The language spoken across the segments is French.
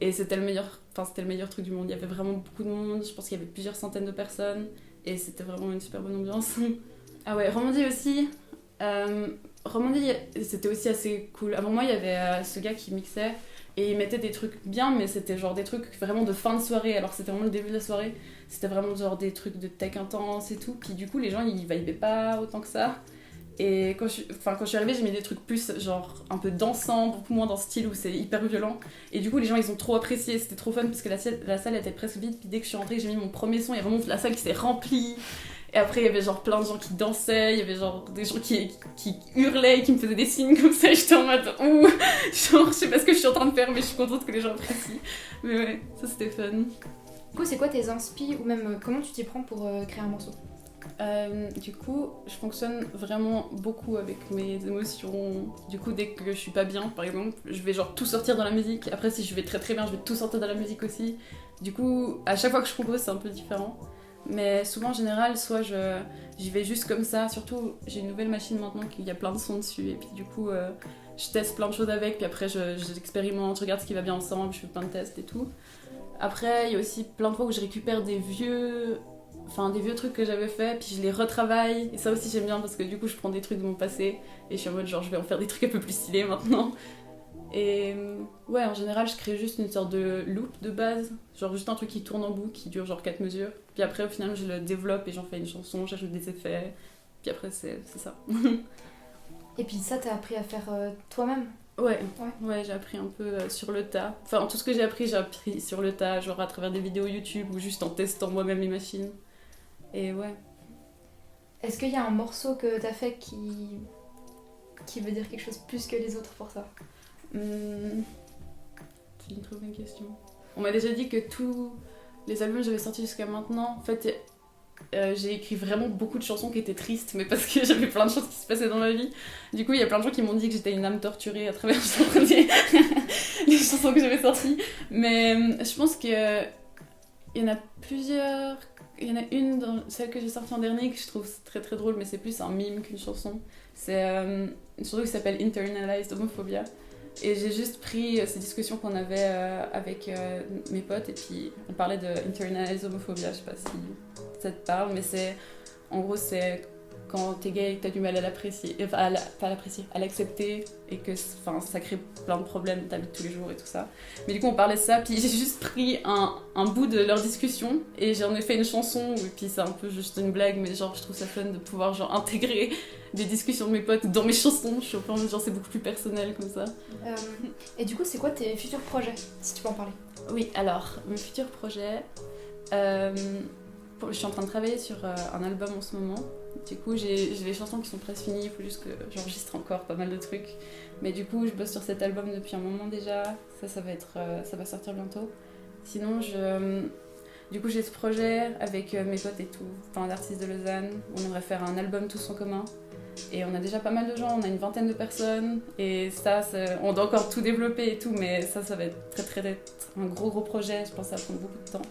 Et c'était le meilleur truc du monde. Il y avait vraiment beaucoup de monde, je pense qu'il y avait plusieurs centaines de personnes. Et c'était vraiment une super bonne ambiance. Ah ouais, Romandie aussi. Romandie, c'était aussi assez cool. Avant moi, il y avait ce gars qui mixait. Et il mettait des trucs bien, mais c'était genre des trucs vraiment de fin de soirée. Alors c'était vraiment le début de la soirée. C'était vraiment genre des trucs de tech intense et tout. Puis du coup, les gens, ils vibaient pas autant que ça. Et quand je suis arrivée, j'ai mis des trucs plus genre un peu dansants, beaucoup moins dans ce style où c'est hyper violent. Et du coup, les gens, ils ont trop apprécié. C'était trop fun parce que la salle était presque vide. Puis dès que je suis entrée, j'ai mis mon premier son. Il y a vraiment la salle qui s'est remplie. Et après, il y avait genre plein de gens qui dansaient, il y avait genre des gens qui hurlaient et qui me faisaient des signes comme ça. Et j'étais en mode, ouh, genre, je sais pas ce que je suis en train de faire, mais je suis contente que les gens apprécient. Mais ouais, ça c'était fun. Du coup, c'est quoi tes inspi ou même comment tu t'y prends pour créer un morceau? Du coup, je fonctionne vraiment beaucoup avec mes émotions. Du coup, dès que je suis pas bien, par exemple, je vais genre tout sortir dans la musique. Après, si je vais très très bien, je vais tout sortir dans la musique aussi. Du coup, à chaque fois que je compose, c'est un peu différent. Mais souvent en général, soit j'y vais juste comme ça, surtout j'ai une nouvelle machine maintenant qu'il y a plein de sons dessus et puis du coup je teste plein de choses avec, puis après j'expérimente, je regarde ce qui va bien ensemble, je fais plein de tests et tout. Après il y a aussi plein de fois où je récupère des vieux trucs que j'avais fait, puis je les retravaille, et ça aussi j'aime bien parce que du coup je prends des trucs de mon passé et je suis en mode genre je vais en faire des trucs un peu plus stylés maintenant. Et ouais, en général, je crée juste une sorte de loop de base, genre juste un truc qui tourne en boucle, qui dure genre 4 mesures. Puis après, au final, je le développe et j'en fais une chanson, j'ajoute des effets. Puis après, c'est ça. Et puis ça, t'as appris à faire toi-même? Ouais, j'ai appris un peu sur le tas. Enfin, tout ce que j'ai appris sur le tas, genre à travers des vidéos YouTube ou juste en testant moi-même les machines. Et ouais. Est-ce qu'il y a un morceau que t'as fait qui veut dire quelque chose plus que les autres pour ça? C'est une très bonne question. On m'a déjà dit que tous les albums que j'avais sortis jusqu'à maintenant, en fait, j'ai écrit vraiment beaucoup de chansons qui étaient tristes, mais parce que j'avais plein de choses qui se passaient dans ma vie. Du coup, il y a plein de gens qui m'ont dit que j'étais une âme torturée à travers les chansons que j'avais sorties. Mais je pense qu'il y en a plusieurs. Il y en a une, celle que j'ai sortie en dernier, que je trouve très très drôle, mais c'est plus un mime qu'une chanson. C'est une chanson qui s'appelle Internalized Homophobia. Et j'ai juste pris ces discussions qu'on avait avec mes potes, et puis on parlait de Internalized Homophobia, je sais pas si ça te parle, mais en gros c'est quand t'es gay et que t'as du mal à l'apprécier, pas à l'apprécier, à l'accepter, et que ça crée plein de problèmes dans ta vie de tous les jours et tout ça. Mais du coup on parlait de ça, puis j'ai juste pris un bout de leur discussion et j'en ai fait une chanson, et puis c'est un peu juste une blague, mais genre je trouve ça fun de pouvoir genre intégrer des discussions de mes potes dans mes chansons. Je suis un peu en mode genre c'est beaucoup plus personnel comme ça. Et du coup c'est quoi tes futurs projets, si tu peux en parler? Oui, alors mes futurs projets, je suis en train de travailler sur un album en ce moment. Du coup, j'ai les chansons qui sont presque finies, il faut juste que j'enregistre encore pas mal de trucs. Mais du coup, je bosse sur cet album depuis un moment déjà. Ça va sortir bientôt. Sinon, du coup, j'ai ce projet avec mes potes et tout, plein d'artistes de Lausanne. On aimerait faire un album tous en commun. Et on a déjà pas mal de gens, on a une vingtaine de personnes. Et ça, on doit encore tout développer et tout, mais ça va être très un gros projet. Je pense que ça va prendre beaucoup de temps.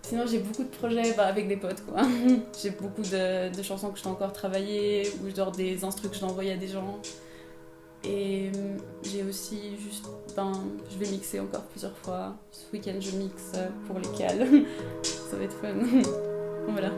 Sinon, j'ai beaucoup de projets avec des potes, quoi. J'ai beaucoup de chansons que je dois encore travailler, ou genre des instrus que je dois envoyer à des gens. Et j'ai aussi juste, je vais mixer encore plusieurs fois. Ce week-end, je mixe pour les cales. Ça va être fun. Voilà.